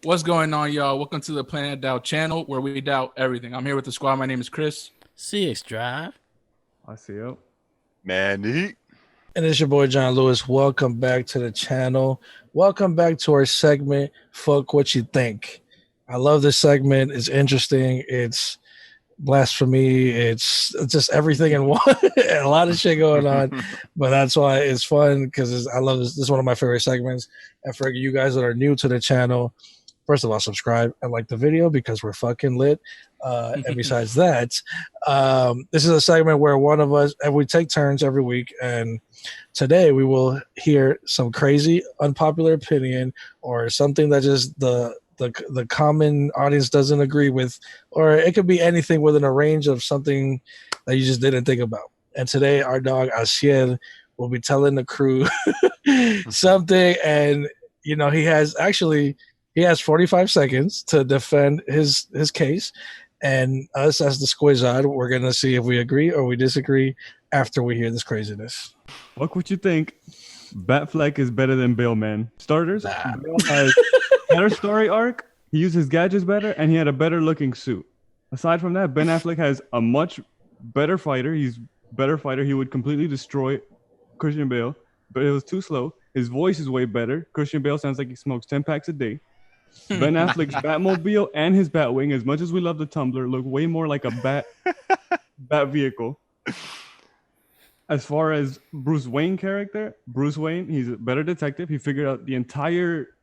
What's going on, y'all? Welcome to the Planet Doubt channel where we doubt everything. I'm here with the squad. My name is Chris. CX Drive. I see it. Manny. And it's your boy John Lewis. Welcome back to the channel. Welcome back to our segment, Fuck What You Think. I love this segment. It's interesting. It's blasphemy. It's just everything in one. A lot of shit going on. But that's why it's fun because I love this. This is one of my favorite segments. And for you guys that are new to the channel, first of all, subscribe and like the video because we're fucking lit. And besides that, this is a segment where one of us, and we take turns every week. And today we will hear some crazy, unpopular opinion or something that just the common audience doesn't agree with, or it could be anything within a range of something that you just didn't think about. And today our dog Asiel will be telling the crew something, and you know he has 45 seconds to defend his case, and us as the Squizard, we're gonna see if we agree or we disagree after we hear this craziness. Fuck what you think. Batfleck is better than Bale, man. Starters, Bale has better story arc. He used his gadgets better, and he had a better looking suit. Aside from that, Ben Affleck has a much better fighter. He's better fighter. He would completely destroy Christian Bale, but it was too slow. His voice is way better. Christian Bale sounds like he smokes 10 packs a day. Ben Affleck's Batmobile and his Batwing, as much as we love the Tumbler, look way more like a bat vehicle. As far as Bruce Wayne character, Bruce Wayne, he's a better detective. He figured out the entire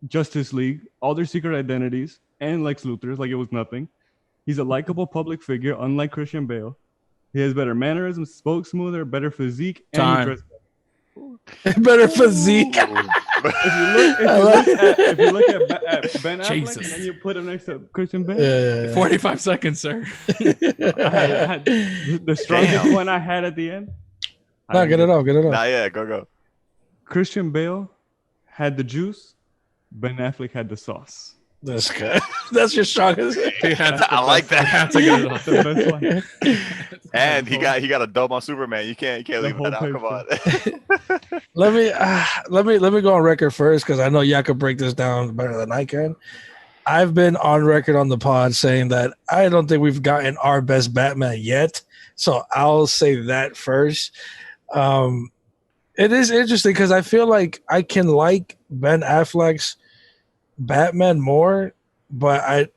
Justice League, all their secret identities, and Lex Luthor's like it was nothing. He's a likable public figure, unlike Christian Bale. He has better mannerisms, spoke smoother, better physique, and he dressed better physique. If you look at Ben Affleck and then you put him next to Christian Bale, 45 seconds, sir. The strongest one I had at the end. No, get it off. Nah, yeah, go. Christian Bale had the juice. Ben Affleck had the sauce. That's good. That's your strongest. I like that. Had to get it off. The best one. And he got a dub on Superman. You can't leave that out. Come on. Let me go on record first because I know y'all could break this down better than I can. I've been on record on the pod saying that I don't think we've gotten our best Batman yet. So I'll say that first. It is interesting because I feel like I can like Ben Affleck's Batman more, but I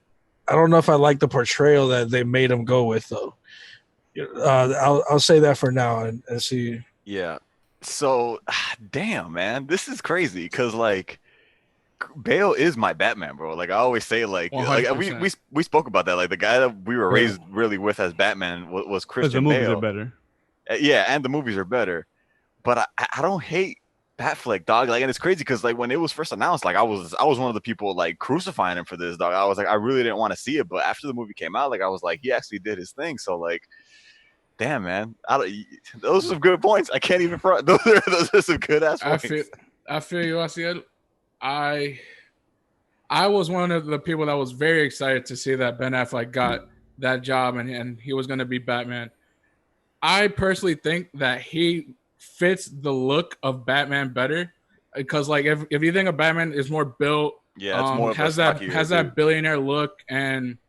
don't know if I like the portrayal that they made him go with though. I'll say that for now and see. Yeah. So, damn, man, this is crazy because like Bale is my Batman, bro. Like I always say, like we spoke about that. Like the guy that we were raised really with as Batman was Christian Bale. The movies are better. Yeah, and the movies are better. But I don't hate Batfleck, dog. Like, and it's crazy because like when it was first announced, like I was one of the people like crucifying him for this, dog. I was like, I really didn't want to see it, but after the movie came out, like I was like, he actually did his thing. So like, damn, man, those are some good points. I can't even front. Those are some good ass points. I feel you, Asiel. I was one of the people that was very excited to see that Ben Affleck got that job and he was going to be Batman. I personally think that he fits the look of Batman better because like if you think of Batman is more built, yeah, it's more has that billionaire look and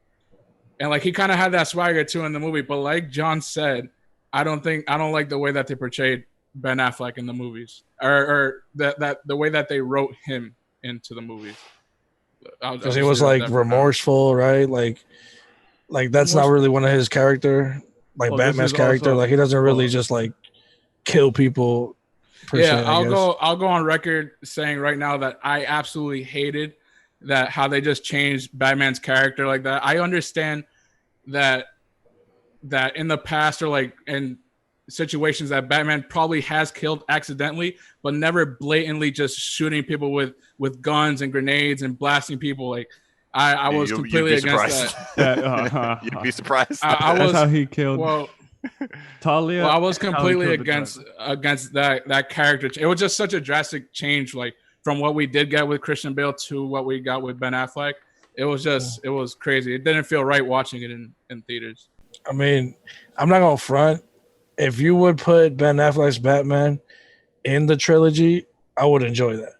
like he kind of had that swagger too in the movie. But like John said, I don't like the way that they portrayed Ben Affleck in the movies or that the way that they wrote him into the movies because he was like remorseful, right? Like that's not really one of his character. Like Batman's character, also, like he doesn't really just like kill people. I'll go on record saying right now that I absolutely hated that how they just changed Batman's character like that. I understand that in the past or like in situations that Batman probably has killed accidentally, but never blatantly just shooting people with guns and grenades and blasting people. Like I was completely against that. You'd be surprised. That's how he killed Talia. Well, I was completely against that character. It was just such a drastic change, like from what we did get with Christian Bale to what we got with Ben Affleck. It was crazy. It didn't feel right watching it in theaters. I mean, I'm not gonna front. If you would put Ben Affleck's Batman in the trilogy, I would enjoy that.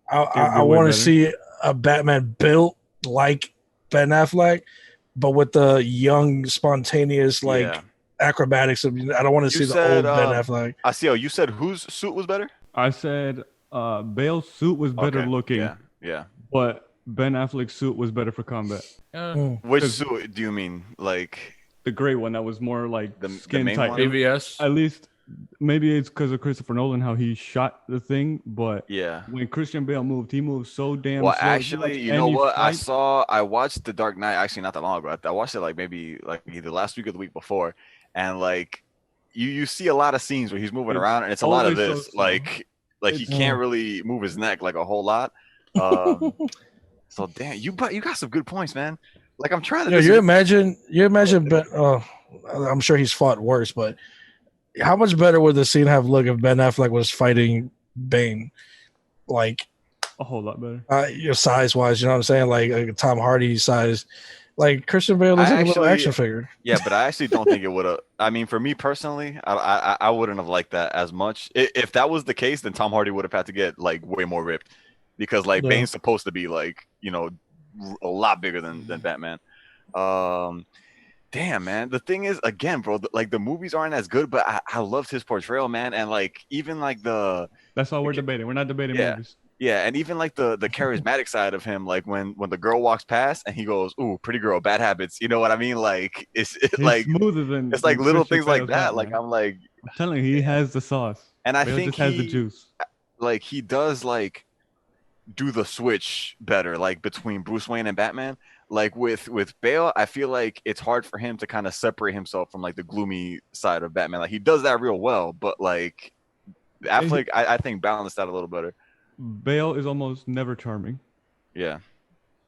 I want to see a Batman built like Ben Affleck, but with the young, spontaneous acrobatics of. I don't want to see the old Ben Affleck. I see. Oh, you said whose suit was better? I said Bale's suit was better looking. Yeah. But Ben Affleck's suit was better for combat. Which suit do you mean? Like the gray one that was more like the skin main tight. one? AVS. At least maybe it's because of Christopher Nolan how he shot the thing. But yeah, when Christian Bale moved, he moved so damn well, slow. actually, you know what? I watched The Dark Knight actually not that long ago. I watched it like maybe like either last week or the week before, and like you see a lot of scenes where he's moving around, and it's a lot of this so like he can't really move his neck like a whole lot. So damn, you got some good points, man. Like I'm trying to. You imagine, Ben. I'm sure he's fought worse, but how much better would the scene have looked if Ben Affleck was fighting Bane? Like a whole lot better. Your size wise, you know what I'm saying? Like Tom Hardy size. Like Christian Bale looks like a little action figure. Yeah, but I actually don't think it would have. I mean, for me personally, I wouldn't have liked that as much. If that was the case, then Tom Hardy would have had to get like way more ripped, because like Bane's supposed to be like, you know, a lot bigger than Batman. Damn, man. The thing is, again, bro, like the movies aren't as good, but I loved his portrayal, man. And like even like that's all we're debating. We're not debating movies. Yeah, and even like the charismatic side of him, like when the girl walks past and he goes, "Ooh, pretty girl, bad habits." You know what I mean? Like it's like smoother than it's like little things like that. Batman. Like I'm like, I'm telling you, he has the sauce, and I think he has the juice. Like he does like do the switch better, like between Bruce Wayne and Batman. Like with Bale, I feel like it's hard for him to kind of separate himself from like the gloomy side of Batman. Like he does that real well, but like Affleck, I think balanced that a little better. Bale is almost never charming. Yeah.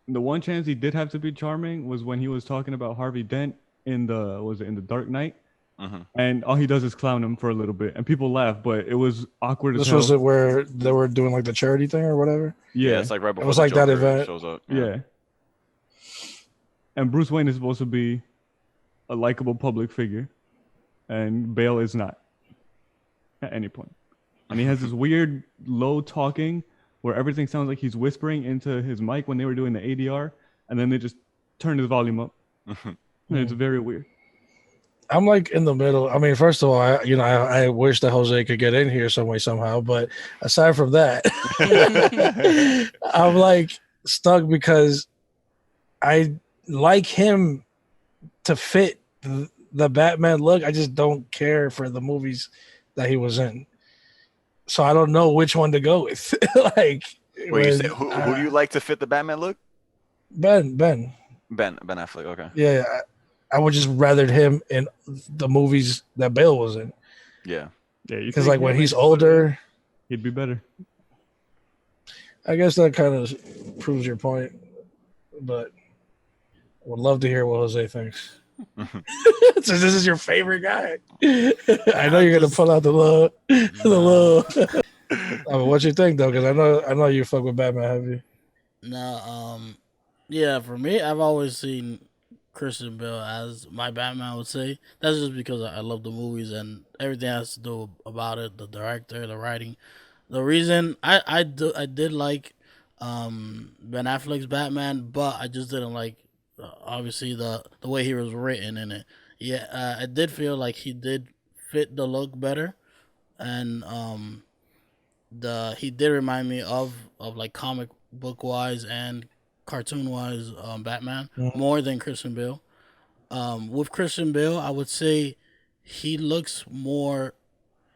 The one chance he did have to be charming was when he was talking about Harvey Dent in the Dark Knight, and all he does is clown him for a little bit, and people laugh, but it was awkward. This was it where they were doing like the charity thing or whatever. Yeah, it's like right before it was like that event shows up. Yeah. And Bruce Wayne is supposed to be a likable public figure, and Bale is not at any point. And he has this weird low talking where everything sounds like he's whispering into his mic when they were doing the ADR, and then they just turn his volume up. And it's very weird. I'm like in the middle. I mean, first of all, I wish that Jose could get in here some way, somehow. But aside from that, I'm like stuck because I like him to fit the Batman look. I just don't care for the movies that he was in. So I don't know which one to go with. Like, wait, you say, who do you like to fit the Batman look? Ben Affleck. Okay. Yeah, I would just rather him in the movies that Bale was in. Yeah. Because like when he's older, he'd be better. I guess that kind of proves your point, but I would love to hear what Jose thinks. So this is your favorite guy. I know you're gonna pull out the little. I mean, what you think though? Because I know you fuck with Batman, have you? No, yeah. For me, I've always seen Christian Bale as my Batman. I would say that's just because I love the movies and everything has to do about it, the director, the writing. The reason I did like Ben Affleck's Batman, but I just didn't like obviously the way he was written in it. Yeah, I did feel like he did fit the look better, and he did remind me of like comic book wise and cartoon wise Batman more than Christian Bale. With Christian Bale, I would say he looks more.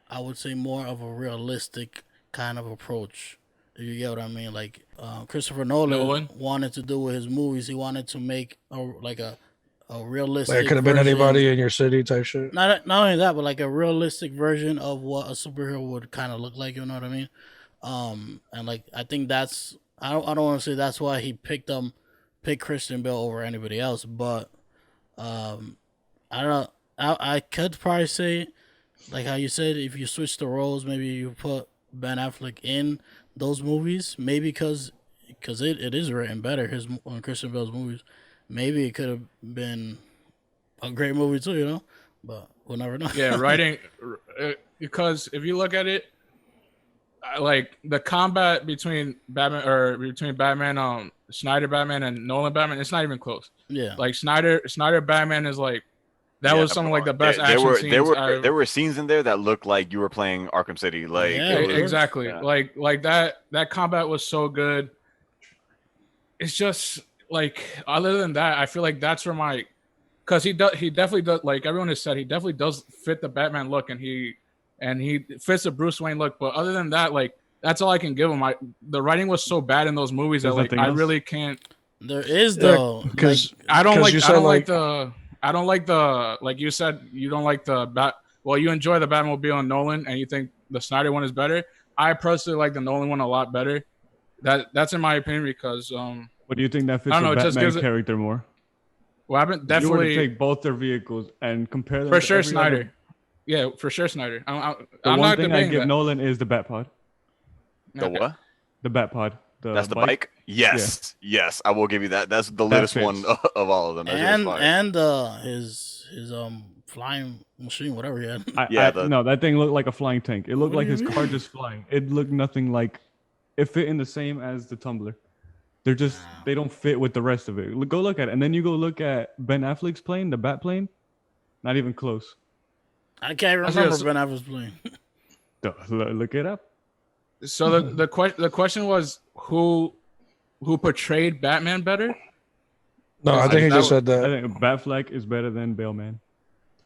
I would say more of a realistic kind of approach. If you get what I mean, like Christopher Nolan wanted to do with his movies. He wanted to make a realistic. Like it could have been anybody in your city type shit. Not only that, but like a realistic version of what a superhero would kind of look like. You know what I mean? And like I think that's I don't want to say that's why he picked Christian Bale over anybody else, but I don't know. I could probably say, like how you said, if you switch the roles, maybe you put Ben Affleck in those movies, maybe because it is written better on Christian Bale's movies. Maybe it could have been a great movie too, you know, but we'll never know. Yeah, writing because if you look at it, like the combat between Batman, Snyder Batman and Nolan Batman, it's not even close. Yeah. Like Snyder Batman is like that was some of like the best there action were scenes. there were scenes in there that looked like you were playing Arkham City. Like Yeah, it was, exactly. yeah. Like that combat was so good. It's just like other than that, I feel like that's where my because he definitely does, like everyone has said, he definitely does fit the Batman look, and he fits the Bruce Wayne look. But other than that, like that's all I can give him. The writing was so bad in those movies There's that like nothing I else? really can't. There is though. because I don't like. you I said, don't like- like the like you said. You don't like the bat. Well, you enjoy the Batmobile and Nolan, and you think the Snyder one is better. I personally like the Nolan one a lot better. That's in my opinion because What do you think that fits I don't the know, it just Batman gives it- character more? well, I've been If you were to definitely take both their vehicles and compare them for to sure every Snyder. other- Yeah, for sure Snyder. I'm the one not thing I debating give that. Nolan is the Batpod. The Okay. what? The Batpod. That's the bike. Yes, yes, I will give you that. That's the latest fits. one of all of them. That shit is fire. And his flying machine, whatever he had. Yeah, No, that thing looked like a flying tank. It looked What like do his you car mean? just flying. It looked nothing like. It fit in the same as the Tumbler. They're just they don't fit with the rest of it. Go look at it, and then you go look at Ben Affleck's plane, the Bat plane. Not even close. I can't That's remember just- Ben Affleck's plane. Duh, look it up. So the question was who portrayed Batman better No, I think he just said I that. think Batfleck is better than Baleman.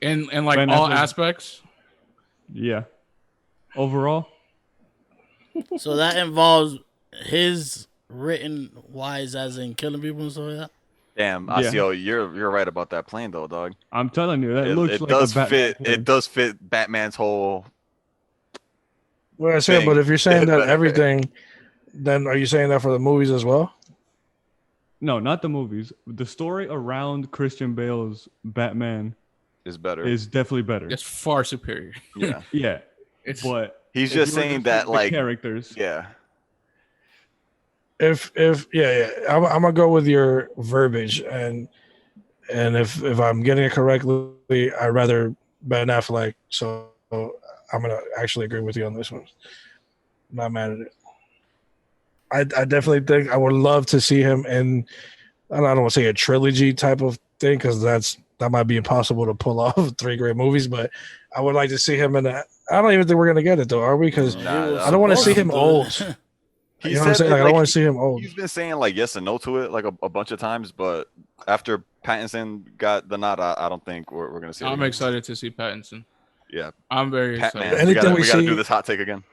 in like Ben all Affleck- aspects. Yeah. Overall, So that involves his written wise, as in killing people and stuff like that. Damn, Yeah. Asio, you're right about that plane though, dog. I'm telling you, that It, looks it like does a Batman fit. plane. It does fit Batman's whole. Well, I said, thing. but if you're saying that Better. everything, then are you saying that for the movies as well? No, not the movies. The story around Christian Bale's Batman Is better. is definitely better. It's far superior. Yeah, Yeah, It's but he's if just you were to saying take that the like characters. yeah. If I'm gonna go with your verbiage, and if I'm getting it correctly, I'd rather Ben Affleck. So I'm gonna actually agree with you on this one. Not mad at it. I definitely think I would love to see him in. I don't want to say a trilogy type of thing because that might be impossible to pull off 3 great movies, but I would like to see him in that. I don't even think we're gonna get it though, are we? Because Nah, I don't want to see him Supposed old. to. He You know what I'm saying? Like, I don't want to see him old. He's been saying like yes and no to it like a bunch of times, but after Pattinson got the nod, I don't think we're gonna see it I'm again. excited to see Pattinson. Yeah, I'm very Patman. excited. Anything we we gotta see- do this hot take again.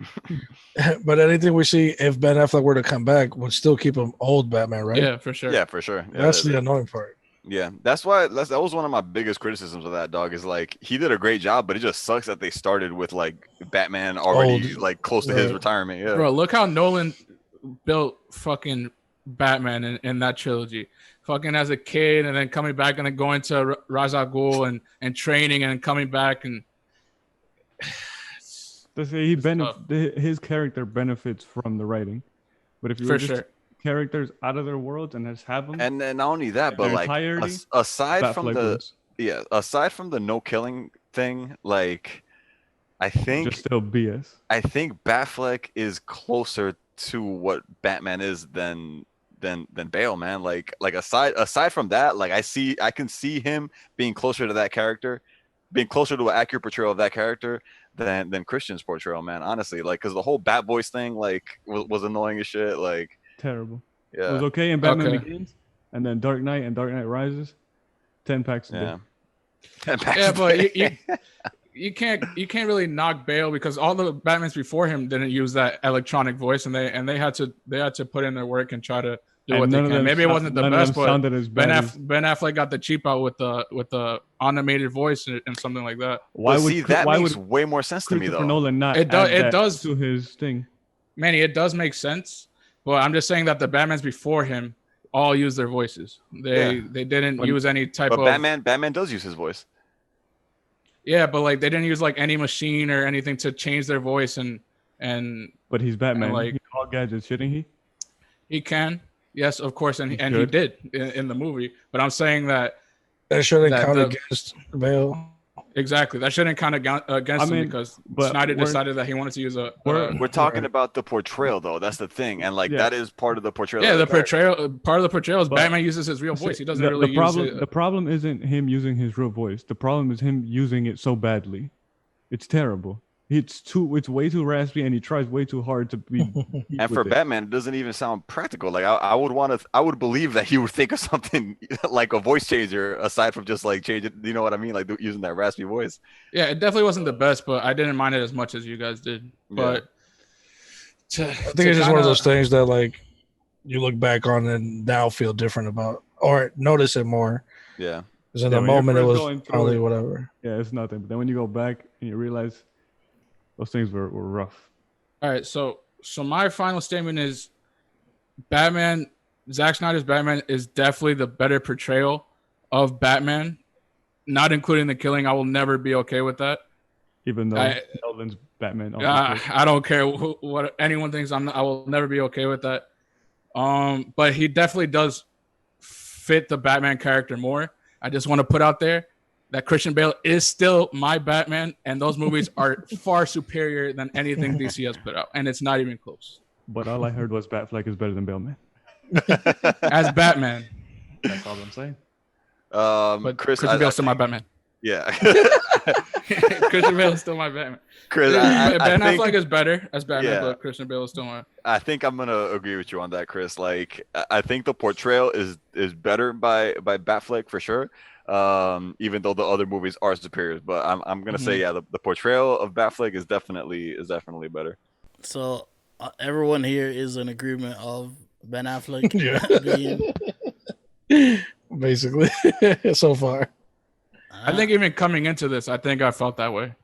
But anything we see, if Ben Affleck were to come back, would still keep him old Batman, right? Yeah, for sure. Yeah, for sure. Yeah, That's the annoying part. yeah. That's why that was one of my biggest criticisms of that dog is like he did a great job, but it just sucks that they started with like Batman already Old. like close to his Right. retirement. Yeah, Bro, look how Nolan built fucking Batman in that trilogy. Fucking as a kid and then coming back and then going to Ra's al Ghul and training and then coming back and Let's say tough. his character benefits from the writing, but if you for were just sure. characters out of their worlds and just have them, and then not only that, In but their like entirety, aside from Batfleck wins. aside from the no killing thing, like I think Just still BS. I think Batfleck is closer to what Batman is than Bale, man. Like aside from that, like I can see him being closer to that character, being closer to an accurate portrayal of that character than Christian's portrayal, man. Honestly, like because the whole Bat Voice thing like was annoying as shit. Like Terrible. It yeah, was okay in Batman Okay. Begins, and then Dark Knight and Dark Knight Rises. 10 packs a day. yeah. Yeah, but you can't really knock Bale because all the Batmans before him didn't use that electronic voice and they had to put in their work and try to do And what they none of can. them Maybe it sound- wasn't the none of best, them but sounded as Ben, bad as- Ben Affleck got the cheap out with the animated voice and something like that. Why But would see that why makes would way more sense to me Christopher though. Nolan not It add that does. to his thing? Manny, it does make sense, but I'm just saying that the Batmans before him all used their voices. They didn't But- use any type But of Batman does use his voice. yeah, but like they didn't use like any machine or anything to change their voice and But he's Batman. like- He's all gadgets, shouldn't he? he can. Yes, of course, and he should. did in the movie. But I'm saying that That shouldn't That count the- against Bale. Exactly. That shouldn't count against him because Snyder decided that he wanted to use a. We're talking about the portrayal, though. That's the thing, and that is part of the portrayal. Yeah, the portrayal. Part of the portrayal is Batman uses his real voice. He doesn't really use it. The problem isn't him using his real voice. The problem is him using it so badly. It's terrible. It's way too raspy, and he tries way too hard to be. And for Batman, it doesn't even sound practical. Like I would believe that he would think of something like a voice changer aside from just like changing. You know what I mean? Like using that raspy voice. Yeah, it definitely wasn't the best, but I didn't mind it as much as you guys did. But I think it's just one of those things that like you look back on and now feel different about or notice it more. Yeah. Because in the moment it was probably whatever. Yeah, it's nothing. But then when you go back and you realize those things were rough. All right, so my final statement is Batman, Zack Snyder's Batman is definitely the better portrayal of Batman, not including the killing. I will never be okay with that. Even though Nolan's Batman. I don't care what anyone thinks. I will never be okay with that. But he definitely does fit the Batman character more. I just want to put out there that Christian Bale is still my Batman, and those movies are far superior than anything DC has put out, and it's not even close. But all I heard was Affleck is better than Bale, man. As Batman. That's all I'm saying. But Christian Bale's still my Batman. Yeah. Christian Bale is still my Batman. Ben Affleck is better as Batman, but Christian Bale is still my. I think I'm gonna agree with you on that, Chris. Like, I think the portrayal is better by Batfleck for sure. Even though the other movies are superior, but I'm gonna say the portrayal of Batfleck is definitely better. So everyone here is in agreement of Ben Affleck being basically so far. I think even coming into this, I think I felt that way.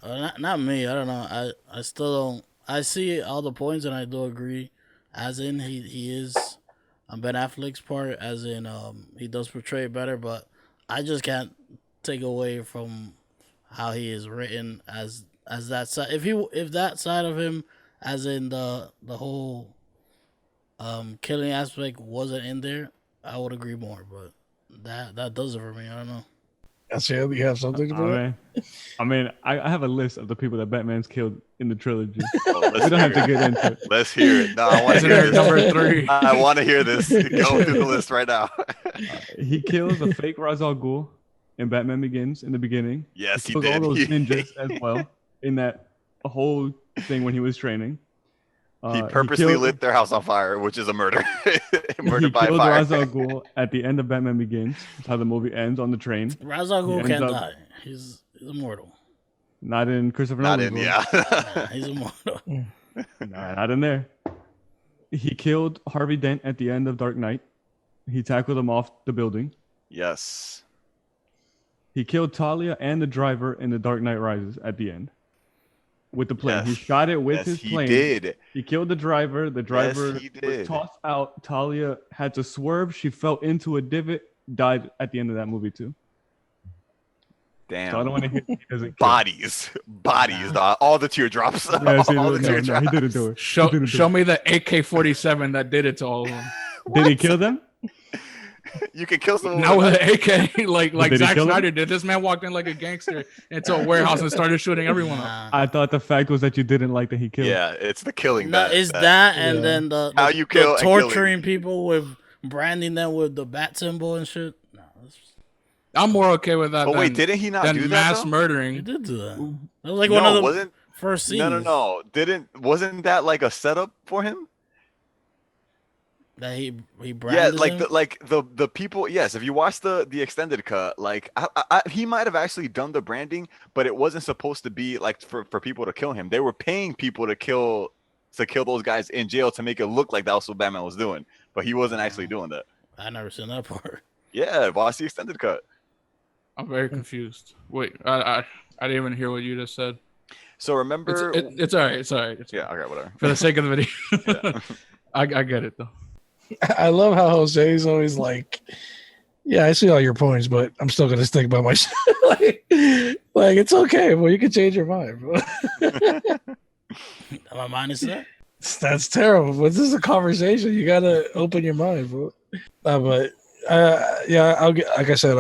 Not me. I don't know. I still don't. I see all the points and I do agree. As in, he is on Ben Affleck's part. As in, he does portray it better. But I just can't take away from how he is written as that side. If that side of him, as in the whole killing aspect, wasn't in there, I would agree more. But that does it for me. I don't know. You have something to do? I mean, I have a list of the people that Batman's killed in the trilogy. We don't have to get into it. Let's hear it. No, I want to hear this. Number 3. I want to hear this. Go through the list right now. He kills a fake Ra's al Ghul in Batman Begins in the beginning. Yes, he did. All those ninjas as well in that whole thing when he was training. He purposely lit their house on fire, which is a murder. Murder by fire. He killed Ra's al Ghul at the end of Batman Begins. That's how the movie ends on the train. Ra's al Ghul can't die. He's immortal. Not in Christopher Nolan's movie. Nah, he's immortal. Nah, not in there. He killed Harvey Dent at the end of Dark Knight. He tackled him off the building. Yes. He killed Talia and the driver in The Dark Knight Rises at the end. With the plane. Yes. He shot it with his plane. He did. He killed the driver. The driver was tossed out. Talia had to swerve. She fell into a divot. Died at the end of that movie too. Damn. So I don't want to hear he doesn't bodies. Dog. All the teardrops. Yeah, no, he didn't do it. Show me the AK-47 that did it to all of them. Did he kill them? You can kill someone. Not with an AK, like Zack Snyder did. This man walked in like a gangster into a warehouse and started shooting everyone up. I thought the fact was that you didn't like that he killed. Yeah, it's the killing. And then the how you kill torturing people with branding them with the bat symbol and shit. No, I'm more okay with that. But wait, didn't he not do that? Mass murdering. He did do that. That was like one of the first scenes. No. Wasn't that like a setup for him? That he branded the people. Yes, if you watch the extended cut, like he might have actually done the branding, but it wasn't supposed to be like for people to kill him. They were paying people to kill those guys in jail to make it look like that was what Batman was doing, but he wasn't actually doing that. I never seen that part. Yeah, watch the extended cut. I'm very confused. Wait, I didn't even hear what you just said. So remember, it's all right. It's all right. Yeah, okay, whatever. For the sake of the video, I get it though. I love how Jose's always like, yeah, I see all your points, but I'm still gonna stick by my like it's okay. Well, you can change your mind, bro. My mind is set. That's terrible. But this is a conversation. You gotta open your mind, bro. But yeah, like I said,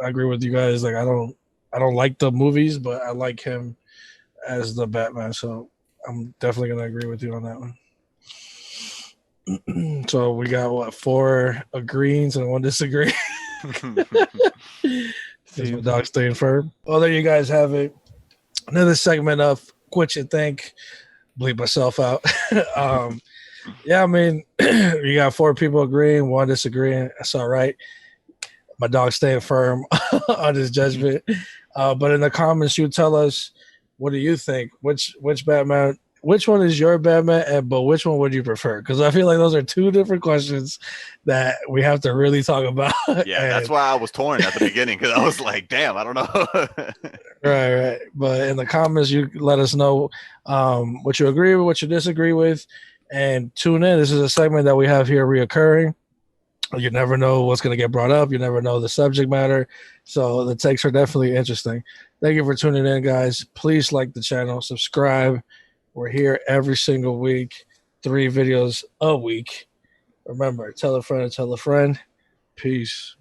I agree with you guys. Like I don't I don't like the movies, but I like him as the Batman. So I'm definitely gonna agree with you on that one. So we got what 4 agreeings and 1 disagree. Is my dog staying firm? Well, there you guys have it. Another segment of What You Think. Bleep myself out. Yeah, I mean, you got 4 people agreeing, 1 disagreeing. That's all right. My dog's staying firm on his judgment. But in the comments, you tell us, what do you think? Which Batman? Which one is your Batman? But which one would you prefer? Because I feel like those are 2 different questions that we have to really talk about. Yeah, that's why I was torn at the beginning, because I was like, damn, I don't know. Right. But in the comments, you let us know what you agree with, what you disagree with, and tune in. This is a segment that we have here reoccurring. You never know what's going to get brought up. You never know the subject matter. So the takes are definitely interesting. Thank you for tuning in, guys. Please like the channel, subscribe. We're here every single week, 3 videos a week. Remember, tell a friend, tell a friend. Peace.